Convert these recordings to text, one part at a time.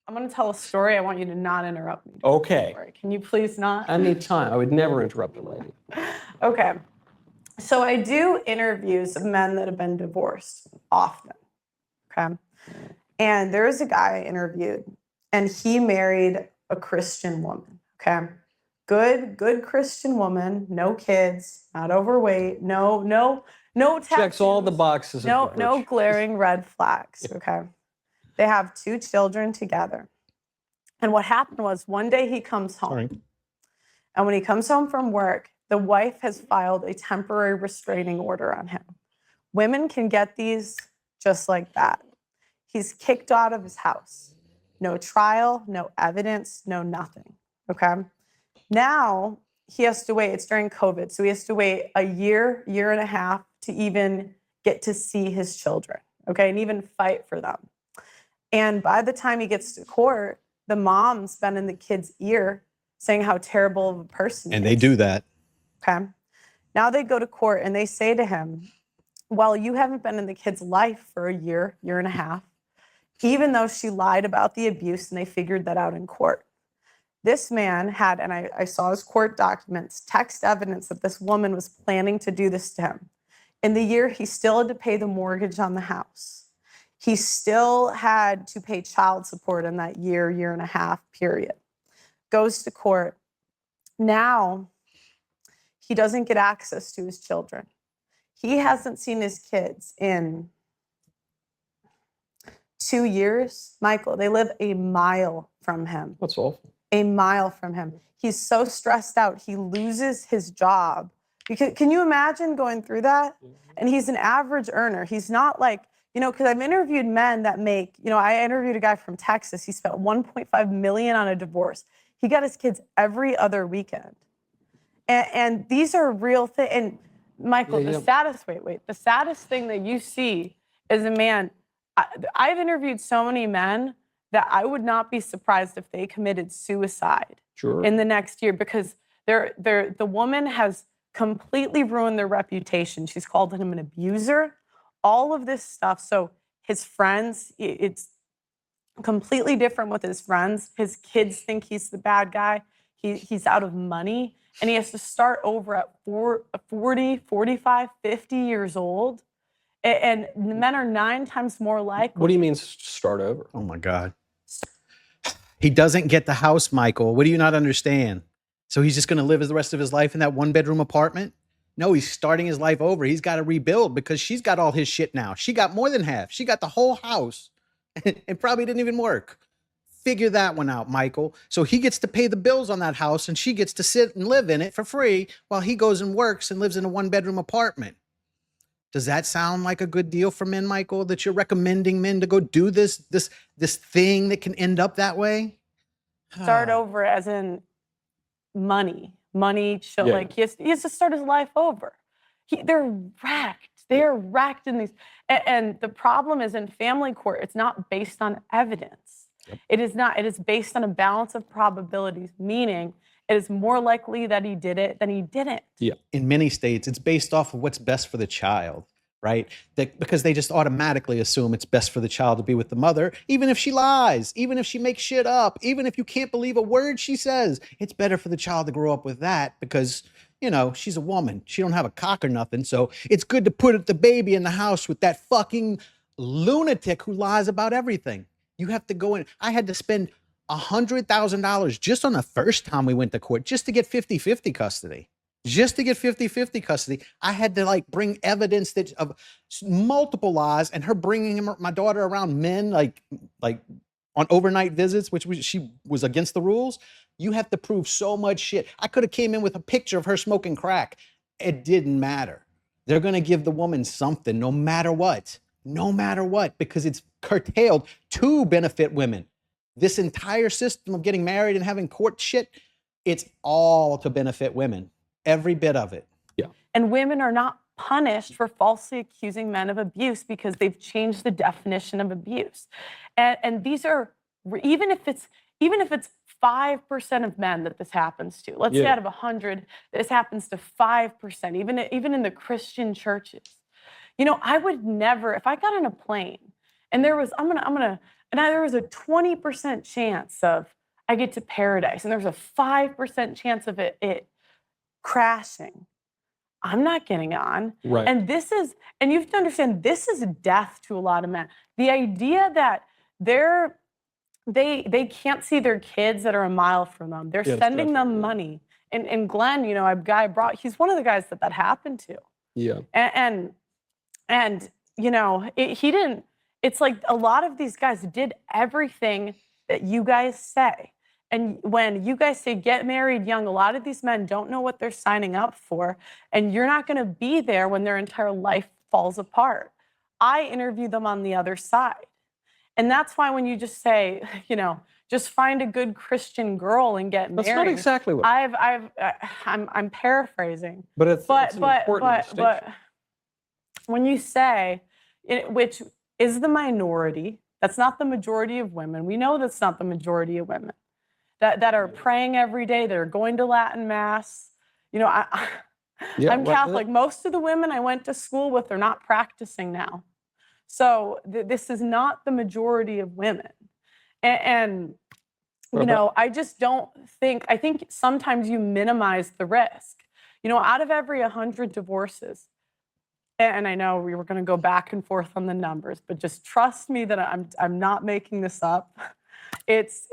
I'm going to tell a story. I want you to not interrupt me. Okay. Can you please not? Anytime. I would never interrupt a lady. Okay. So I do interviews of men that have been divorced often. Okay. And there was a guy I interviewed, and he married a Christian woman. Okay. Good Christian woman, no kids, not overweight, no tattoos. Checks all the boxes. No glaring red flags. Okay. They have 2 children together. And what happened was one day he comes home. Sorry. And when he comes home from work, the wife has filed a temporary restraining order on him. Women can get these just like that. He's kicked out of his house. No trial, no evidence, no nothing. Okay. Now he has to wait. It's during COVID. So he has to wait a year and a half to even get to see his children. Okay. And even fight for them. And by the time he gets to court, the mom's been in the kid's ear saying how terrible of a person he is. And they do that. Okay. Now they go to court and they say to him, well, you haven't been in the kid's life for a year and a half, even though she lied about the abuse and they figured that out in court. This man had, and I saw his court documents, text evidence that this woman was planning to do this to him. In the year, he still had to pay the mortgage on the house. He still had to pay child support in that year and a half period. Goes to court. Now, he doesn't get access to his children. He hasn't seen his kids in 2 years. Michael, they live a mile from him. That's awful. A mile from him. He's so stressed out, he loses his job. Because, can you imagine going through that? And he's an average earner. He's not like, because I've interviewed men that make, I interviewed a guy from Texas. He spent $1.5 million on a divorce. He got his kids every other weekend. And these are real things. And Michael, the saddest thing that you see is a man. I've interviewed so many men that I would not be surprised if they committed suicide in the next year, because the woman has completely ruined their reputation. She's called him an abuser, all of this stuff. So his friends, it's completely different with his friends. His kids think he's the bad guy. He's out of money, and he has to start over at 40, 45, 50 years old. And men are 9 times more likely. What do you mean start over? Oh my God. He doesn't get the house, Michael. What do you not understand? So he's just going to live the rest of his life in that 1-bedroom apartment? No, he's starting his life over. He's got to rebuild because she's got all his shit now. She got more than half. She got the whole house. It probably didn't even work. Figure that one out, Michael. So he gets to pay the bills on that house and she gets to sit and live in it for free while he goes and works and lives in a 1-bedroom apartment. Does that sound like a good deal for men, Michael, that you're recommending men to go do this thing that can end up that way? Start over as in money, like he has to start his life over. They're wrecked. They're wrecked in these. And the problem is in family court, it's not based on evidence. Yep. It is not. It is based on a balance of probabilities, meaning it is more likely that he did it than he didn't. Yeah. In many states, it's based off of what's best for the child, right? Because they just automatically assume it's best for the child to be with the mother, even if she lies, even if she makes shit up, even if you can't believe a word she says. It's better for the child to grow up with that because, she's a woman. She don't have a cock or nothing. So it's good to put the baby in the house with that fucking lunatic who lies about everything. You have to go in. I had to spend $100,000 just on the first time we went to court just to get 50-50 custody. Just to get 50-50 custody, I had to bring evidence of multiple lies and her bringing my daughter around men like on overnight visits, she was against the rules. You have to prove so much shit. I could have came in with a picture of her smoking crack. It didn't matter. They're going to give the woman something no matter what, because it's curtailed to benefit women. This entire system of getting married and having court shit, it's all to benefit women. Every bit of it. Yeah. And women are not punished for falsely accusing men of abuse because they've changed the definition of abuse. And these are, even if it's 5% of men that this happens to, let's say out of 100, this happens to 5%, even in the Christian churches. I would never, if I got on a plane and there was, I'm gonna and there was a 20% chance of I get to paradise, and there's a 5% chance of it crashing. I'm not getting on. Right. And you have to understand, this is death to a lot of men. The idea that they can't see their kids that are a mile from them. They're Yeah, sending them definitely. money. And Glenn, a guy he's one of the guys that happened to. Yeah. And he didn't, it's like a lot of these guys did everything that you guys say. And when you guys say get married young, a lot of these men don't know what they're signing up for. And you're not going to be there when their entire life falls apart. I interview them on the other side. And that's why when you just say, just find a good Christian girl and get married. That's not exactly what. I'm paraphrasing. But it's an important distinction. But when you say, which is the minority, that's not the majority of women. We know that's not the majority of women that are praying every day. That are going to Latin Mass. I'm Catholic. Most of the women I went to school with are not practicing now. So this is not the majority of women. And I just don't think, I think sometimes you minimize the risk. Out of every 100 divorces, and I know we were going to go back and forth on the numbers, but just trust me that I'm not making this up. It's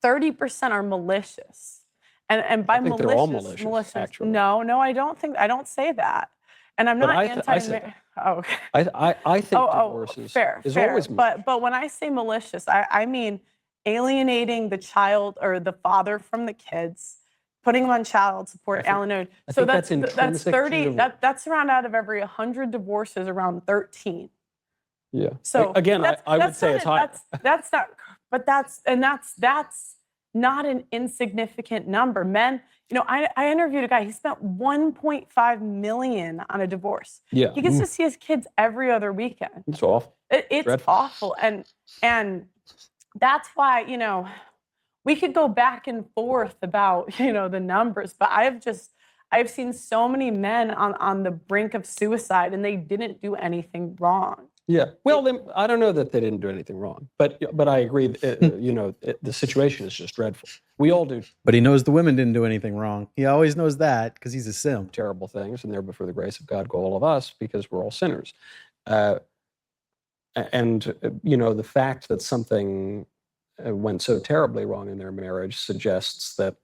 30% are malicious. And by think they're all malicious, actually. No, I don't say that. And I'm not anti. Oh, okay. I think divorce is always malicious. But when I say malicious, I mean alienating the child or the father from the kids, putting them on child support, alimony. So that's 30. That's around out of every 100 divorces, around 13. Yeah. So again, I would say it's high. That's not. But that's not an insignificant number. Men. I interviewed a guy. He spent $1.5 million on a divorce. Yeah. He gets to see his kids every other weekend. It's awful. It's dreadful. awful, and that's why we could go back and forth about the numbers, but I've seen so many men on the brink of suicide, and they didn't do anything wrong. Yeah. Well, I don't know that they didn't do anything wrong, but I agree. The situation is just dreadful. We all do But he knows the women didn't do anything wrong. He always knows that because he's a simp. terrible things, and there before the grace of God go all of us, because we're all sinners. And the fact that something went so terribly wrong in their marriage suggests that,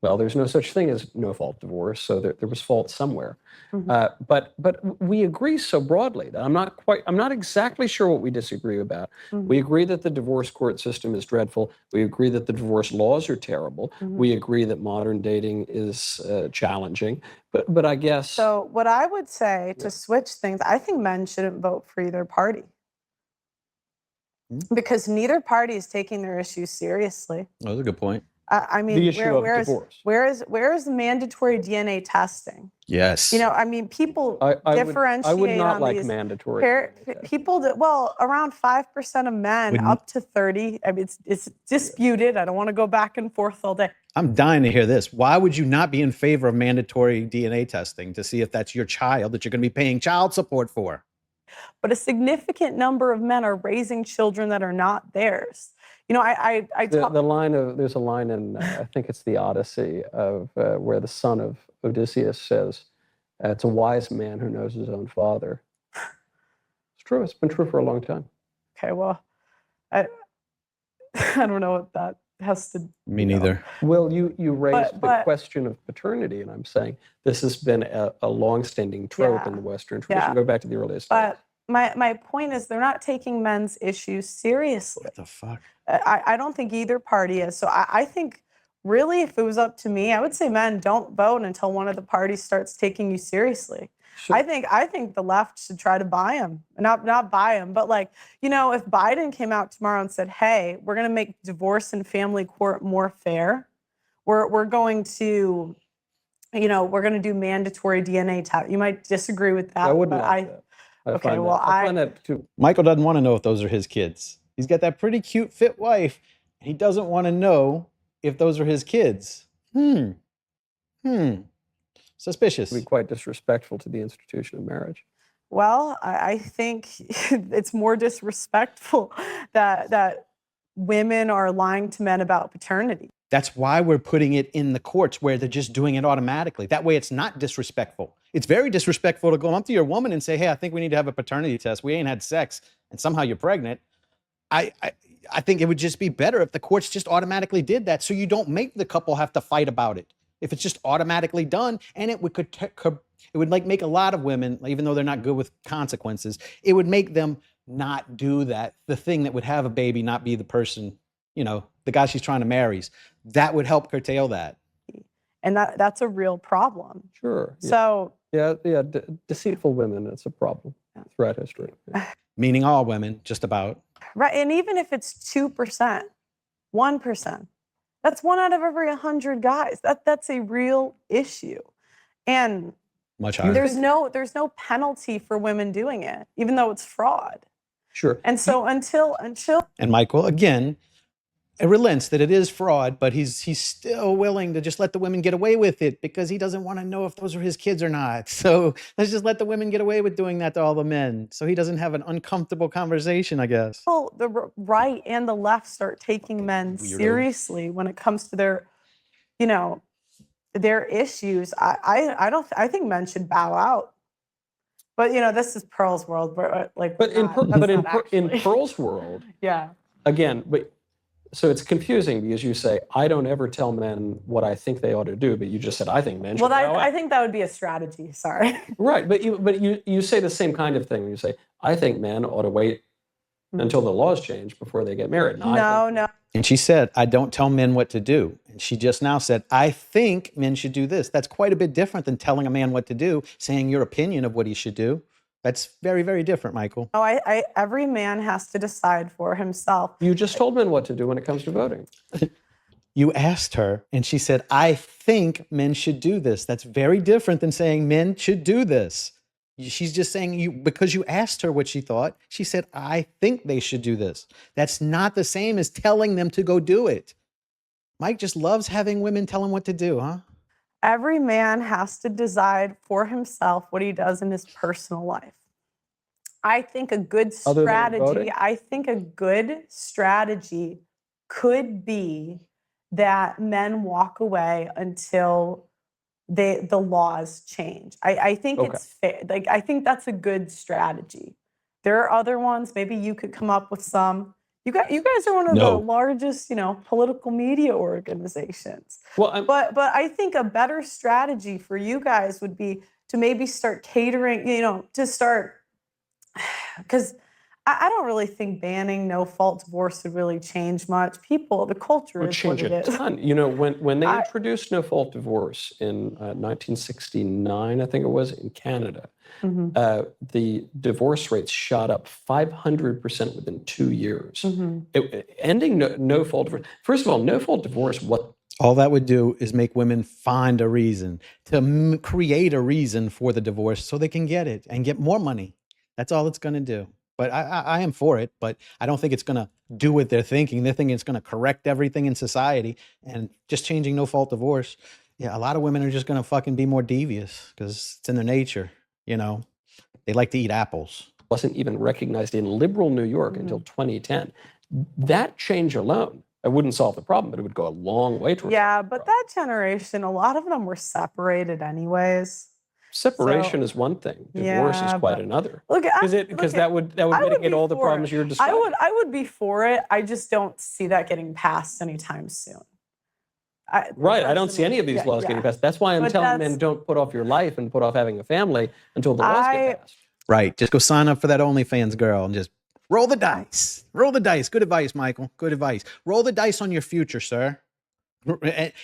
well, there's no such thing as no-fault divorce, so there was fault somewhere. Mm-hmm. But we agree so broadly that I'm not exactly sure what we disagree about. Mm-hmm. We agree that the divorce court system is dreadful. We agree that the divorce laws are terrible. Mm-hmm. We agree that modern dating is challenging. But I guess... So what I would say to switch things, I think men shouldn't vote for either party. Because neither party is taking their issues seriously. Oh, that's a good point. I mean, the issue of divorce. where is the mandatory DNA testing? Yes. People I differentiate would not on like these mandatory. people around 5% of men, up to 30. I mean, it's disputed. I don't want to go back and forth all day. I'm dying to hear this. Why would you not be in favor of mandatory DNA testing to see if that's your child that you're going to be paying child support for? But a significant number of men are raising children that are not theirs. There's a line in, I think it's the Odyssey, of where the son of Odysseus says, it's a wise man who knows his own father. It's true. It's been true for a long time. Okay, well, I don't know what that has to... Me neither. Well, you raised the question of paternity, and I'm saying this has been a long-standing trope in the Western tradition. Yeah. Go back to the earliest days. But my point is, they're not taking men's issues seriously. What the fuck? I don't think either party is. So I think, really, if it was up to me, I would say, men, don't vote until one of the parties starts taking you seriously. Sure. I think the left should try to buy him. Not buy him, but if Biden came out tomorrow and said, hey, we're going to make divorce and family court more fair. We're going to, we're going to do mandatory DNA test. You might disagree with that. I wouldn't like that. I find that too. Michael doesn't want to know if those are his kids. He's got that pretty cute, fit wife. He doesn't want to know if those are his kids. Suspicious. It would be quite disrespectful to the institution of marriage. Well, I think it's more disrespectful that women are lying to men about paternity. That's why we're putting it in the courts where they're just doing it automatically. That way it's not disrespectful. It's very disrespectful to go up to your woman and say, hey, I think we need to have a paternity test. We ain't had sex and somehow you're pregnant. I think it would just be better if the courts just automatically did that, so you don't make the couple have to fight about it. If it's just automatically done, and it would like make a lot of women, even though they're not good with consequences, it would make them not do that. The thing that would have a baby not be the person, the guy she's trying to marry. That would help curtail that. And that's a real problem. Sure. So deceitful women, it's a problem throughout history. Meaning all women, just about. Right, and even if it's 2%, 1%, that's 1 out of every 100 guys. That's a real issue, and much higher. There's no penalty for women doing it, even though it's fraud. Sure. And so until and Michael again, it relents that it is fraud, but he's still willing to just let the women get away with it because he doesn't want to know if those are his kids or not. So let's just let the women get away with doing that to all the men, so he doesn't have an uncomfortable conversation, I guess. well, the right and the left start taking men seriously when it comes to their issues, I think men should bow out. But this is Pearl's world, where in Pearl's world, yeah. Again, so it's confusing because you say, I don't ever tell men what I think they ought to do, but you just said, I think men should. Well, I think that would be a strategy. Sorry. Right, but you say the same kind of thing when you say, I think men ought to wait until the laws change before they get married. No. And she said, I don't tell men what to do. And she just now said, I think men should do this. That's quite a bit different than telling a man what to do, saying your opinion of what he should do. That's very, very different, Michael. No, every man has to decide for himself. You just told men what to do when it comes to voting. You asked her, and she said, I think men should do this. That's very different than saying men should do this. She's just saying because you asked her what she thought, she said, I think they should do this. That's not the same as telling them to go do it. Mike just loves having women tell him what to do, huh? Every man has to decide for himself what he does in his personal life. I think a good strategy could be that men walk away until the laws change. I think it's fair. Like, I think that's a good strategy. There are other ones. Maybe you could come up with some. You guys are one of the largest, political media organizations. Well, but I think a better strategy for you guys would be to maybe start catering, because I don't really think banning no-fault divorce would really change much. The culture is what it is. Ton. When they introduced no-fault divorce in 1969, I think it was, in Canada, the divorce rates shot up 500% within 2 years. Ending no-fault divorce. First of all, no-fault divorce, all that would do is make women find a reason to create a reason for the divorce so they can get it and get more money. That's all it's going to do. But I am for it, but I don't think it's going to do what they're thinking. They're thinking it's going to correct everything in society, and just changing no-fault divorce. Yeah, a lot of women are just going to fucking be more devious because it's in their nature. They like to eat apples. Wasn't even recognized in liberal New York until 2010. That change alone, it wouldn't solve the problem, but it would go a long way towards. Yeah, but that generation, a lot of them were separated anyways. Separation is one thing. Divorce is quite another. Because that would mitigate all the problems you're describing. I would be for it. I just don't see that getting passed anytime soon. I don't see any of these laws getting passed. That's why I'm telling men, don't put off your life and put off having a family until the laws get passed. Right. Just go sign up for that OnlyFans girl and just roll the dice. Roll the dice. Good advice, Michael. Good advice. Roll the dice on your future, sir.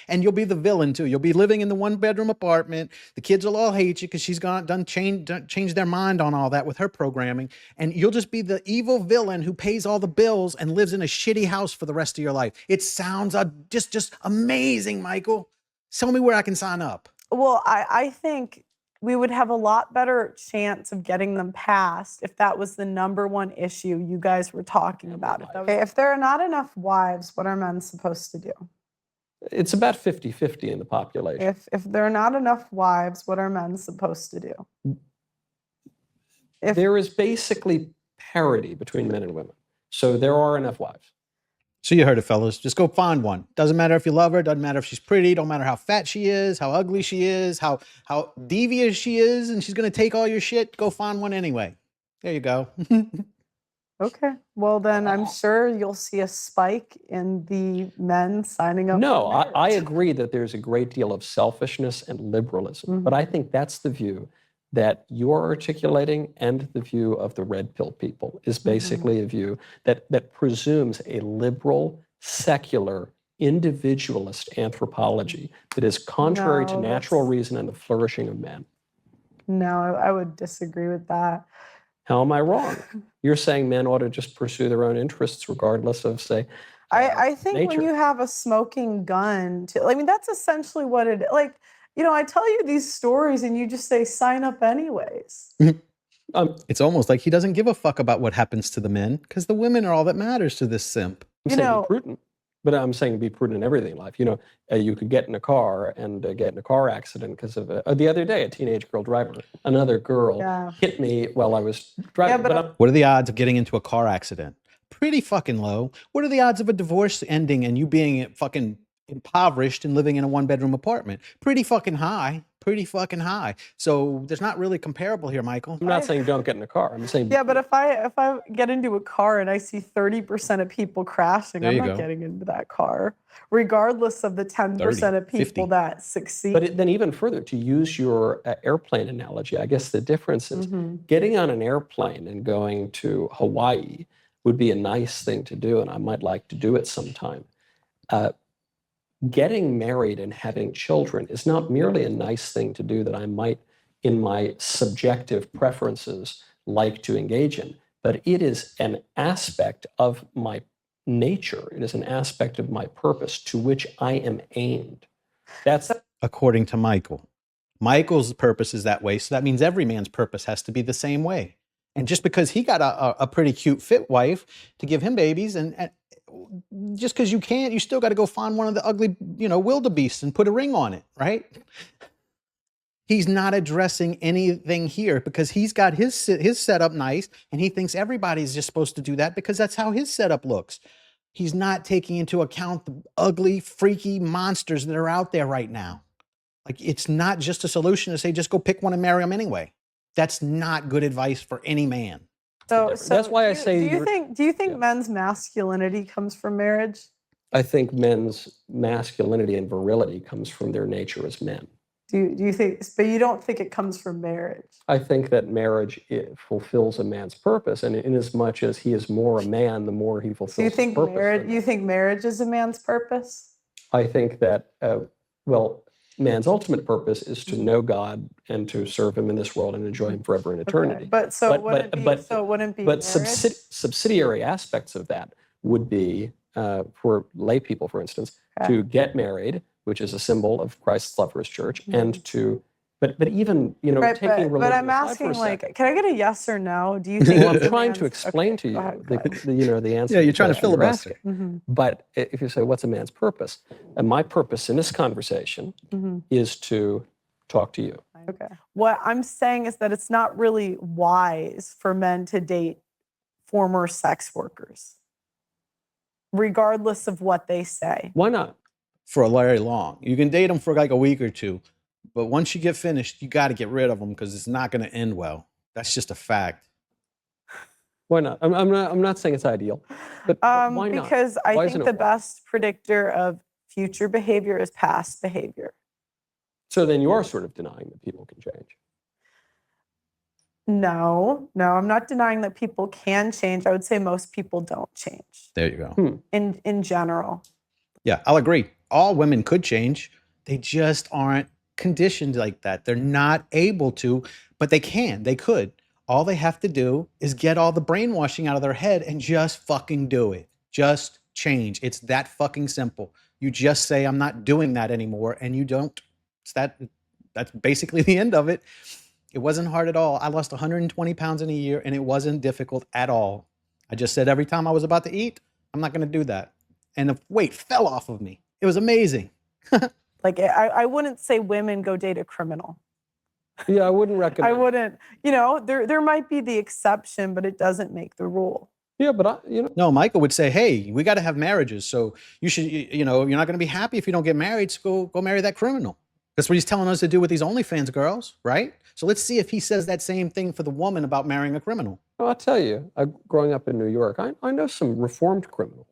And you'll be the villain too. You'll be living in the 1-bedroom apartment. The kids will all hate you because she's changed their mind on all that with her programming. And you'll just be the evil villain who pays all the bills and lives in a shitty house for the rest of your life. It sounds just amazing, Michael. Tell me where I can sign up. Well, I think we would have a lot better chance of getting them passed if that was the number one issue you guys were talking about. If there are not enough wives, what are men supposed to do? It's about 50-50 in the population. If there are not enough wives, what are men supposed to do? There is basically parity between men and women. So there are enough wives. So you heard it, fellas. Just go find one. Doesn't matter if you love her. Doesn't matter if she's pretty. Don't matter how fat she is, how ugly she is, how devious she is, and she's gonna take all your shit. Go find one anyway. There you go. Okay. Well, then I'm sure you'll see a spike in the men signing up. No, for I marriage. agree that there's a great deal of selfishness and liberalism, but I think that's the view that you're articulating, and the view of the red pill people is basically a view that presumes a liberal, secular, individualist anthropology that is contrary to No, natural that's- reason and the flourishing of man. No, I would disagree with that. How am I wrong? You're saying men ought to just pursue their own interests regardless of, say, I think when nature. you have a smoking gun, I mean, that's essentially what it like. You know, I tell you these stories and you just say, sign up anyways. It's almost like he doesn't give a fuck about what happens to the men because the women are all that matters to this simp. I'm You saying know- be prudent, but I'm saying be prudent in everything in life. You know, you could get in a car and get in a car accident because of the other day, a teenage girl driver, another girl Yeah. hit me while I was driving. Yeah, but I'm- What are the odds of getting into a car accident? Pretty fucking low. What are the odds of a divorce ending and you being fucking impoverished and living in a one-bedroom apartment? Pretty fucking high. Pretty fucking high. So there's not really comparable here, Michael. I'm not saying don't get in a car. I'm saying Yeah, but if I get into a car and I see 30% of people crashing, There I'm you not go. getting into that car, regardless of the 10% of 30, people 50. that succeed. But then even further, to use your airplane analogy, I guess the difference is getting on an airplane and going to Hawaii would be a nice thing to do, and I might like to do it sometime. Getting married and having children is not merely a nice thing to do that I might, in my subjective preferences, like to engage in, but it is an aspect of my nature. It is an aspect of my purpose to which I am aimed. That's According to Michael. Michael's purpose is that way, so that means every man's purpose has to be the same way. And just because he got a pretty cute, fit wife to give him babies, and just because you can't, you still got to go find one of the ugly, wildebeests and put a ring on it, right? He's not addressing anything here because he's got his setup nice, and he thinks everybody's just supposed to do that because that's how his setup looks. He's not taking into account the ugly, freaky monsters that are out there right now. Like, it's not just a solution to say, just go pick one and marry them anyway. That's not good advice for any man. So That's why I do say you think yeah. men's masculinity comes from marriage? I think men's masculinity and virility comes from their nature as men. Do you think? But you don't think it comes from marriage? I think that marriage fulfills a man's purpose, and in as much as he is more a man, the more he fulfills Do you his think purpose. marriage? You think marriage is a man's purpose? I think that man's ultimate purpose is to know God and to serve Him in this world and enjoy Him forever in eternity. But so it wouldn't be But marriage? subsidiary aspects of that would be for lay people, for instance, to get married, which is a symbol of Christ's love for His church, and to but even Right, taking religion but I'm aside for asking, a second. can I get a yes or no? Do you think? Well, I'm it's a trying to man's- explain to okay, you go ahead, go ahead. the answer. Yeah, to you're the trying to question you're filibuster. asking. But if you say, what's a man's purpose? And my purpose in this conversation is to talk to you. Okay. What I'm saying is that it's not really wise for men to date former sex workers, regardless of what they say. Why not? For a very long. You can date them for like a week or two, but once you get finished, you got to get rid of them because it's not going to end well. That's just a fact. Why not? I'm not saying it's ideal, but why not? Because I Why think isn't the it wise? best predictor of future behavior is past behavior. So then you are sort of denying that people can change. No, I'm not denying that people can change. I would say most people don't change There you go. in general. Yeah, I'll agree. All women could change. They just aren't conditioned like that. They're not able to, but they can. They could. All they have to do is get all the brainwashing out of their head and just fucking do it. Just change. It's that fucking simple. You just say, I'm not doing that anymore, and you don't. That's basically the end of it. It wasn't hard at all. I lost 120 pounds in a year, and it wasn't difficult at all. I just said every time I was about to eat, I'm not going to do that. And the weight fell off of me. It was amazing. Like I wouldn't say women go date a criminal. Yeah, I wouldn't recommend. I wouldn't, you know, there might be the exception, but it doesn't make the rule. Yeah, but you know. No, Michael would say, hey, we got to have marriages. So you should, you know, you're not going to be happy if you don't get married. So go marry that criminal. That's what he's telling us to do with these OnlyFans girls, right? So let's see if he says that same thing for the woman about marrying a criminal. Well, I'll tell you, growing up in New York, I know some reformed criminals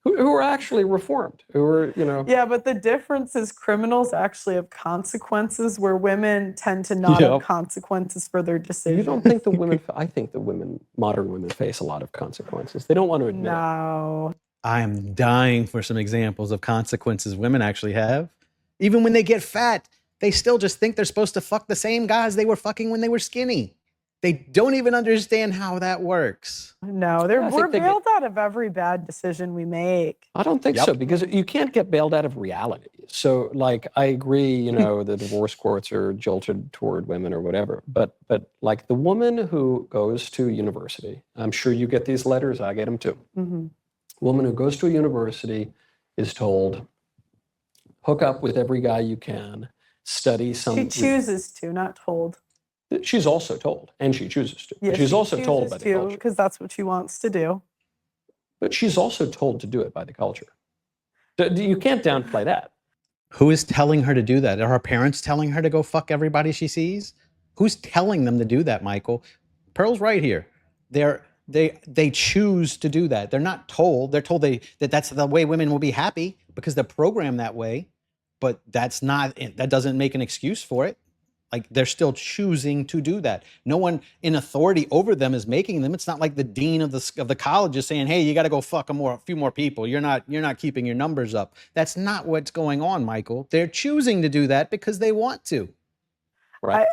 who are actually reformed, who are, you know. Yeah, but the difference is criminals actually have consequences where women tend to not have consequences for their decisions. You don't think the women, I think the women, modern women face a lot of consequences. They don't want to admit it. No. I am dying for some examples of consequences women actually have. Even when they get fat, they still just think they're supposed to fuck the same guys they were fucking when they were skinny. They don't even understand how that works. No, we're bailed out of every bad decision we make. I don't think so, because you can't get bailed out of reality. So, like, I agree, you know, the divorce courts are jilted toward women or whatever. But like the woman who goes to university, I'm sure you get these letters, I get them too. Mm-hmm. Woman who goes to a university is told, hook up with every guy you can, study some. She chooses to, not told. She's also told, and she chooses to. Yes, she's also told by the culture. Because that's what she wants to do. But she's also told to do it by the culture. You can't downplay that. Who is telling her to do that? Are her parents telling her to go fuck everybody she sees? Who's telling them to do that, Michael? Pearl's right here. They choose to do that. They're not told. They're told that that's the way women will be happy because they're programmed that way. But that doesn't make an excuse for it. Like, they're still choosing to do that. No one in authority over them is making them. It's not like the dean of the college is saying, hey, you got to go fuck a few more people. You're not keeping your numbers up. That's not what's going on, Michael. They're choosing to do that because they want to. Right?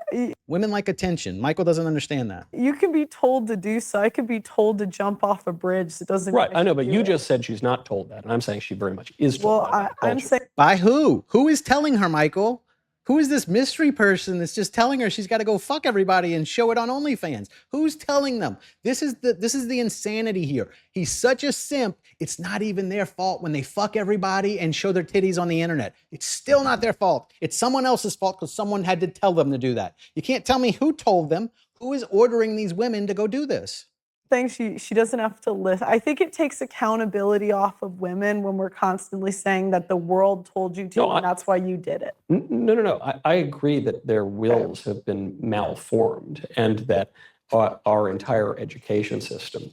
Women like attention. Michael doesn't understand that. You can be told to do so. I could be told to jump off a bridge. It doesn't. Right. I know, but you just said she's not told that, and I'm saying she very much is told. Well, I'm saying by who? Who is telling her, Michael? Who is this mystery person that's just telling her she's got to go fuck everybody and show it on OnlyFans? Who's telling them? This is the insanity here. He's such a simp. It's not even their fault when they fuck everybody and show their titties on the internet. It's still not their fault. It's someone else's fault because someone had to tell them to do that. You can't tell me who told them. Who is ordering these women to go do this? She doesn't have to listen. I think it takes accountability off of women when we're constantly saying that the world told you to, and that's why you did it. No. I agree that their wills have been malformed, and that our entire education system,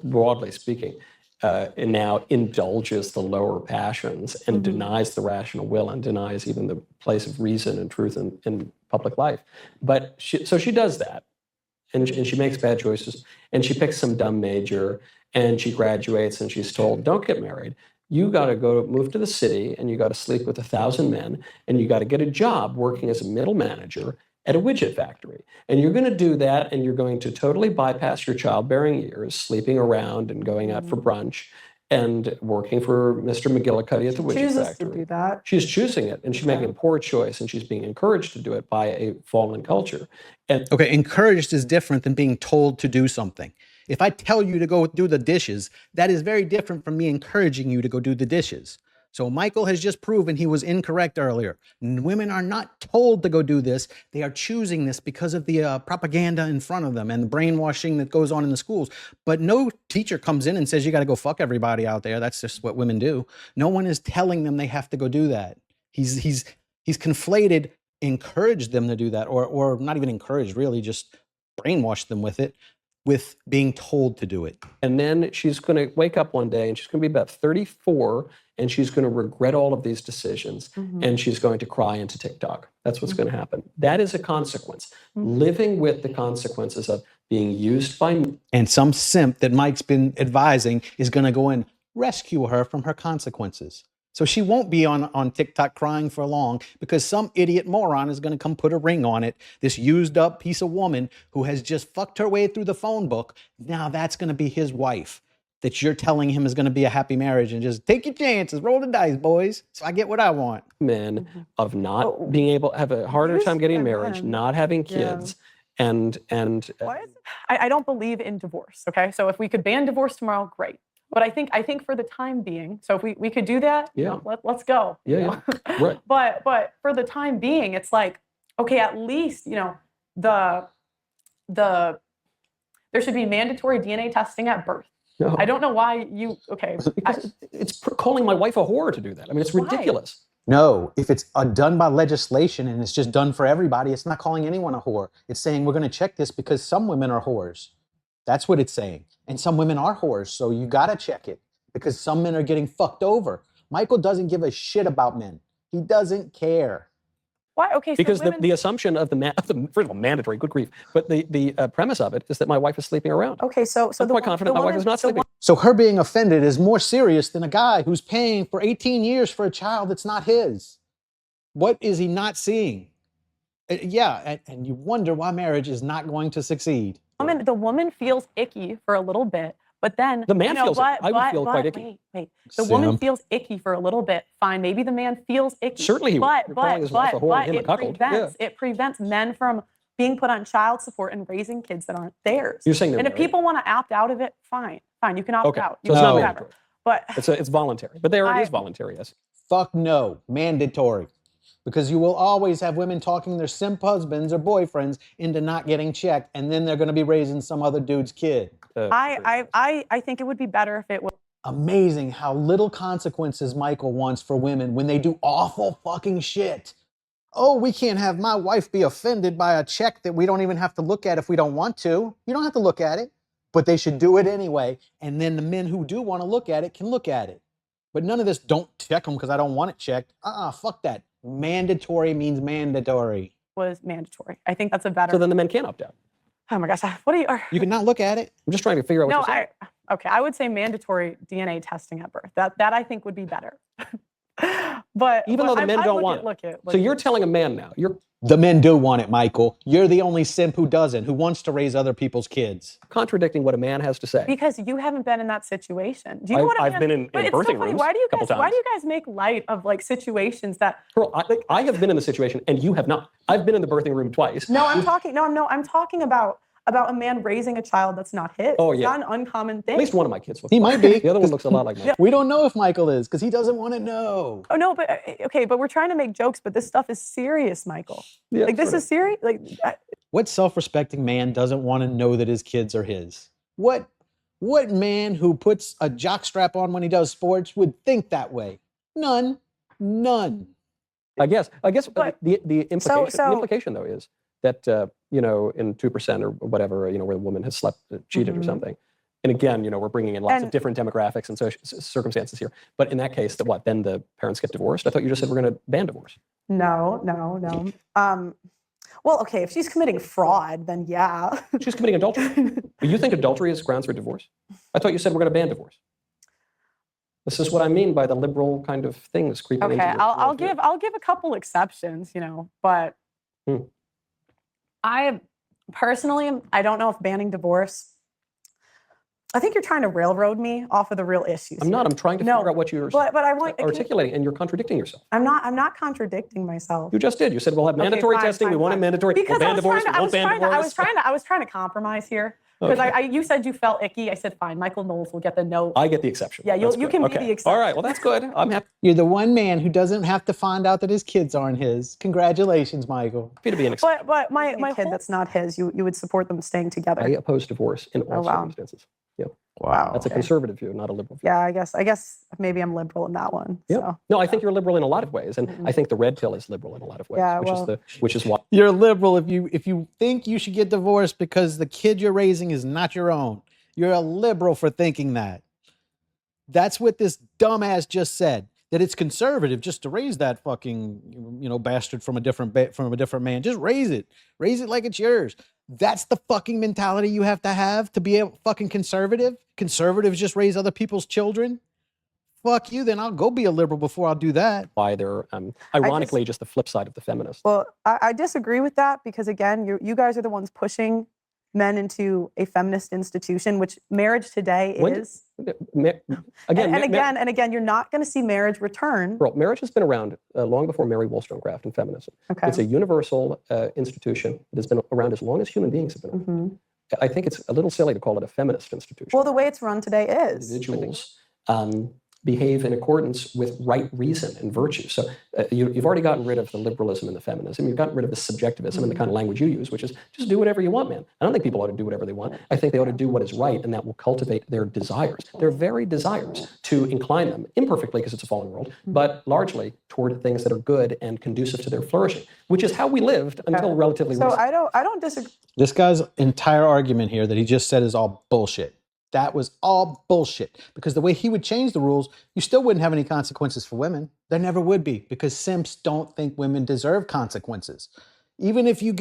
broadly speaking, now indulges the lower passions and denies the rational will and denies even the place of reason and truth in public life. But so she does that. And she makes bad choices, and she picks some dumb major, and she graduates, and she's told, don't get married. You got to move to the city, and you got to sleep with 1,000 men, and you got to get a job working as a middle manager at a widget factory. And you're going to do that, and you're going to totally bypass your childbearing years, sleeping around and going out for brunch and working for Mr. McGillicuddy at the widget factory. Chooses to do that. She's choosing it, and she's making a poor choice, and she's being encouraged to do it by a fallen culture. Okay, encouraged is different than being told to do something. If I tell you to go do the dishes, that is very different from me encouraging you to go do the dishes. So Michael has just proven he was incorrect earlier. Women are not told to go do this. They are choosing this because of the propaganda in front of them and the brainwashing that goes on in the schools. But no teacher comes in and says, you got to go fuck everybody out there. That's just what women do. No one is telling them they have to go do that. He's conflated, encouraged them to do that, or not even encouraged, really just brainwashed them with it, with being told to do it. And then she's going to wake up one day and she's going to be about 34, and she's going to regret all of these decisions, and she's going to cry into TikTok. That's what's going to happen. That is a consequence. Living with the consequences of being used by... And some simp that Mike's been advising is going to go and rescue her from her consequences. So she won't be on TikTok crying for long because some idiot moron is going to come put a ring on it. This used up piece of woman who has just fucked her way through the phone book. Now that's going to be his wife that you're telling him is going to be a happy marriage, and just take your chances, roll the dice, boys. So I get what I want. Men of not being able to have a harder time getting marriage, not having kids. And I don't believe in divorce. Okay. So if we could ban divorce tomorrow, great. But I think for the time being, so if we could do that, let's go. Yeah. Right. But for the time being, it's like, okay, at least, there should be mandatory DNA testing at birth. No. I don't know why you, okay. Because it's calling my wife a whore to do that. I mean, it's ridiculous. No, if it's done by legislation and it's just done for everybody, it's not calling anyone a whore. It's saying we're going to check this because some women are whores. That's what it's saying. And some women are whores, so you got to check it because some men are getting fucked over. Michael doesn't give a shit about men. He doesn't care. Why? Okay, so because women... the assumption of first of all, mandatory, good grief, but the premise of it is that my wife is sleeping around. Okay, so I'm quite confident my wife is not sleeping. So her being offended is more serious than a guy who's paying for 18 years for a child that's not his. What is he not seeing? Yeah, and you wonder why marriage is not going to succeed. The woman feels icky for a little bit, but then the man feels I would feel quite icky. Wait. The woman feels icky for a little bit. Fine, maybe the man feels icky. Certainly he would. It prevents men from being put on child support and raising kids that aren't theirs. You're saying and if people want to opt out of it, fine. You can opt out. So it's not mandatory. But it's voluntary. But it is voluntary, yes. Fuck no, mandatory. Because you will always have women talking their simp husbands or boyfriends into not getting checked, and then they're going to be raising some other dude's kid. I think it would be better if it was. Amazing how little consequences Michael wants for women when they do awful fucking shit. Oh, we can't have my wife be offended by a check that we don't even have to look at if we don't want to. You don't have to look at it, but they should do it anyway. And then the men who do want to look at it can look at it. But none of this, don't check them because I don't want it checked. Fuck that. Mandatory means mandatory. Was mandatory. I think that's a better. So then the men can opt out. Oh my gosh, what are you? You can not look at it. I'm just trying to figure out what you're saying. Okay, I would say mandatory DNA testing at birth. That I think would be better. But even though the men don't want it. So you're telling a man now. The men do want it, Michael. You're the only simp who doesn't, who wants to raise other people's kids. Contradicting what a man has to say. Because you haven't been in that situation. Do you know what I've been in birthing rooms. Why do you guys make light of like situations that? Girl, I have been in the situation and you have not. I've been in the birthing room twice. I'm talking about a man raising a child that's not his. Oh, yeah. It's not an uncommon thing. At least one of my kids looks He might be. The other one looks a lot like Michael. We don't know if Michael is because he doesn't want to know. Oh, no, but okay, but we're trying to make jokes, but this stuff is serious, Michael. Yeah, this is serious. What self-respecting man doesn't want to know that his kids are his? What man who puts a jockstrap on when he does sports would think that way? None. I guess the implication though is that in 2% or whatever, where the woman has cheated or something. And again, we're bringing in lots of different demographics and circumstances here. But in that case, then the parents get divorced? I thought you just said we're going to ban divorce. No. Well, okay, if she's committing fraud, then yeah. She's committing adultery. But you think adultery is grounds for divorce? I thought you said we're going to ban divorce. This is what I mean by the liberal kind of things creeping into your I'll give a couple exceptions, but I personally, I don't know if banning divorce. I think you're trying to railroad me off of the real issues. I'm not. I'm trying to figure out what you're articulating, and you're contradicting yourself. I'm not contradicting myself. You just did. You said we'll have mandatory testing. We want it mandatory. We'll ban divorce. We won't ban divorce. I was trying to compromise here. Because you said you felt icky. I said, fine, Michael Knowles will get the note. I get the exception. Yeah, you can be the exception. All right, well, that's good. I'm happy. You're the one man who doesn't have to find out that his kids aren't his. Congratulations, Michael. Happy to be an exception. But my kid that's not his, you would support them staying together. I oppose divorce in all circumstances. Yep. Wow. That's a conservative view, not a liberal view. Yeah, I guess maybe I'm liberal in that one. Yep. So. No, I think you're liberal in a lot of ways, and I think the red pill is liberal in a lot of ways, which is why you're liberal if you think you should get divorced because the kid you're raising is not your own. You're a liberal for thinking that. That's what this dumbass just said. That it's conservative just to raise that fucking bastard from a different man. Just raise it like it's yours. That's the fucking mentality you have to be a fucking conservative. Conservatives just raise other people's children. Fuck you, then I'll go be a liberal before I'll do that. Why they're ironically just the flip side of the feminists. Well, I disagree with that because again, you guys are the ones pushing men into a feminist institution, which marriage today is. Again, you're not going to see marriage return. Well, marriage has been around long before Mary Wollstonecraft and feminism. Okay. It's a universal institution that has been around as long as human beings have been around. Mm-hmm. I think it's a little silly to call it a feminist institution. Well, the way it's run today is. Individuals behave in accordance with right reason and virtue. So you've already gotten rid of the liberalism and the feminism. You've gotten rid of the subjectivism and the kind of language you use, which is just do whatever you want, man. I don't think people ought to do whatever they want. I think they ought to do what is right, and that will cultivate their desires, their very desires, to incline them, imperfectly because it's a fallen world, but largely toward things that are good and conducive to their flourishing, which is how we lived until relatively recently. So I don't disagree. This guy's entire argument here that he just said is all bullshit. That was all bullshit, because the way he would change the rules, you still wouldn't have any consequences for women. There never would be, because simps don't think women deserve consequences. Even if you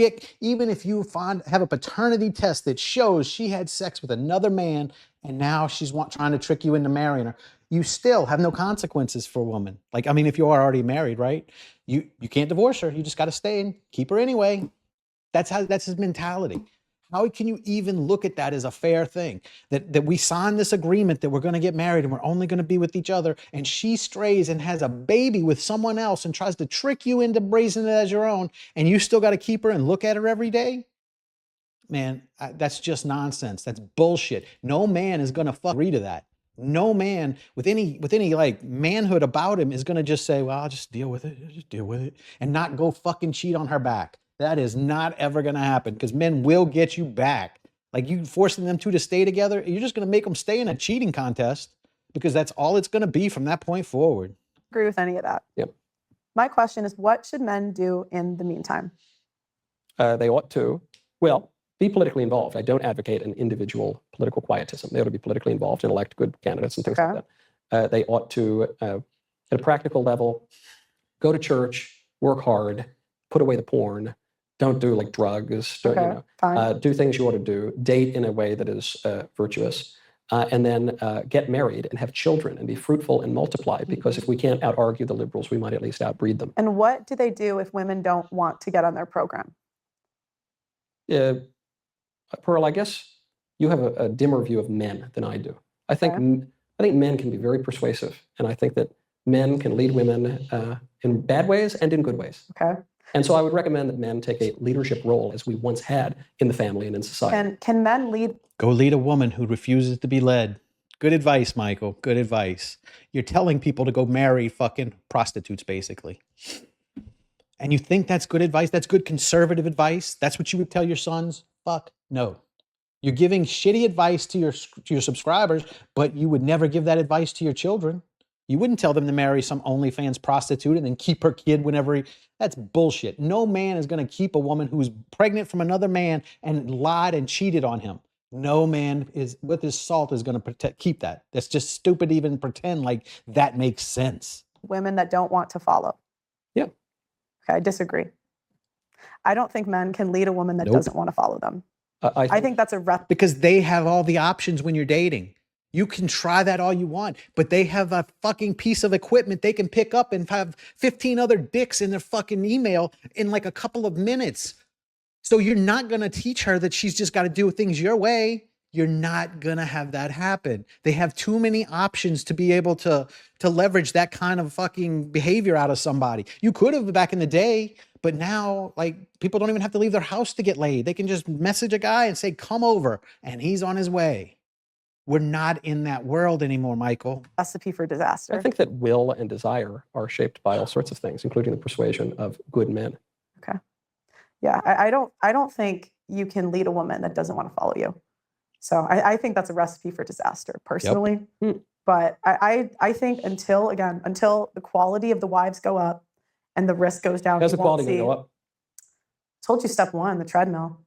have a paternity test that shows she had sex with another man and now she's trying to trick you into marrying her, you still have no consequences for a woman. Like, I mean, if you are already married, right? You can't divorce her. You just got to stay and keep her anyway. That's his mentality. How can you even look at that as a fair thing? That we signed this agreement that we're going to get married and we're only going to be with each other, and she strays and has a baby with someone else and tries to trick you into raising it as your own, and you still got to keep her and look at her every day? Man, that's just nonsense. That's bullshit. No man is going to agree to that. No man with any like manhood about him is going to just say, well, I'll just deal with it, and not go fucking cheat on her back. That is not ever going to happen, because men will get you back. Like, you forcing them to stay together, you're just going to make them stay in a cheating contest, because that's all it's going to be from that point forward. Agree with any of that. Yep. My question is, what should men do in the meantime? They ought to, well, be politically involved. I don't advocate an individual political quietism. They ought to be politically involved and elect good candidates and things like that. They ought to, at a practical level, go to church, work hard, put away the porn. Don't do like drugs, do things you ought to do, date in a way that is virtuous, and then get married and have children and be fruitful and multiply, because if we can't out-argue the liberals, we might at least outbreed them. And what do they do if women don't want to get on their program? Pearl, I guess you have a dimmer view of men than I do. I think men can be very persuasive, and I think that men can lead women in bad ways and in good ways. Okay. And so I would recommend that men take a leadership role, as we once had in the family and in society. Can men lead? Go lead a woman who refuses to be led. Good advice, Michael. Good advice. You're telling people to go marry fucking prostitutes, basically. And you think that's good advice? That's good conservative advice? That's what you would tell your sons? Fuck no. You're giving shitty advice to your subscribers, but you would never give that advice to your children. You wouldn't tell them to marry some OnlyFans prostitute and then keep her kid whenever that's bullshit. No man is going to keep a woman who's pregnant from another man and lied and cheated on him. No man is, with his salt, is going to keep that. That's just stupid to even pretend like that makes sense. Women that don't want to follow. Yeah. Okay, I disagree. I don't think men can lead a woman that doesn't want to follow them. I think that's because they have all the options when you're dating. You can try that all you want, but they have a fucking piece of equipment they can pick up and have 15 other dicks in their fucking email in like a couple of minutes. So you're not going to teach her that she's just got to do things your way. You're not going to have that happen. They have too many options to be able to leverage that kind of fucking behavior out of somebody. You could have back in the day, but now, like, people don't even have to leave their house to get laid. They can just message a guy and say, come over, and he's on his way. We're not in that world anymore, Michael. Recipe for disaster. I think that will and desire are shaped by all sorts of things, including the persuasion of good men. Okay. Yeah, I don't think you can lead a woman that doesn't want to follow you. So I think that's a recipe for disaster, personally. Yep. But I think until the quality of the wives go up and the risk goes down. How's the quality going to go up? Told you step one, the treadmill.